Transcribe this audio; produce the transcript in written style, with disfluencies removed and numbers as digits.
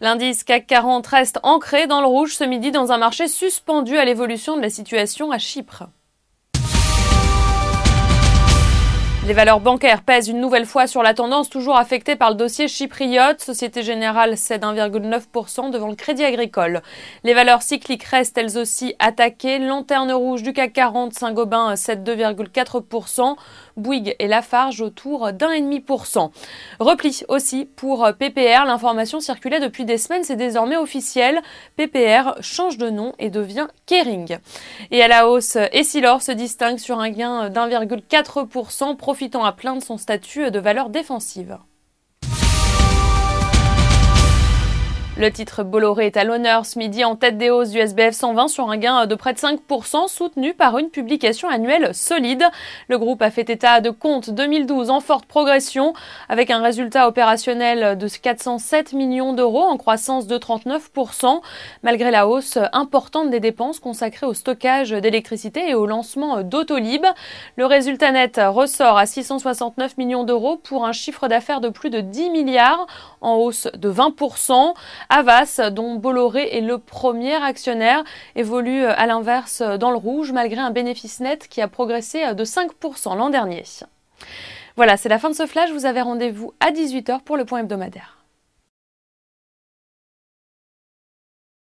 L'indice CAC 40 reste ancré dans le rouge ce midi dans un marché suspendu à l'évolution de la situation à Chypre. Les valeurs bancaires pèsent une nouvelle fois sur la tendance, toujours affectée par le dossier chypriote. Société Générale cède 1,9% devant le Crédit Agricole. Les valeurs cycliques restent elles aussi attaquées. Lanterne rouge du CAC 40, Saint-Gobain cède 2,4%. Bouygues et Lafarge autour d'1,5%. Repli aussi pour PPR. L'information circulait depuis des semaines, c'est désormais officiel. PPR change de nom et devient Kering. Et à la hausse, Essilor se distingue sur un gain d'1,4%, profitant à plein de son statut de valeur défensive. Le titre Bolloré est à l'honneur ce midi en tête des hausses du SBF 120 sur un gain de près de 5%, soutenu par une publication annuelle solide. Le groupe a fait état de comptes 2012 en forte progression, avec un résultat opérationnel de 407 millions d'euros en croissance de 39%, malgré la hausse importante des dépenses consacrées au stockage d'électricité et au lancement d'Autolib. Le résultat net ressort à 669 millions d'euros pour un chiffre d'affaires de plus de 10 milliards, en hausse de 20%. Havas, dont Bolloré est le premier actionnaire, évolue à l'inverse dans le rouge malgré un bénéfice net qui a progressé de 5% l'an dernier. Voilà, c'est la fin de ce flash. Vous avez rendez-vous à 18h pour le point hebdomadaire.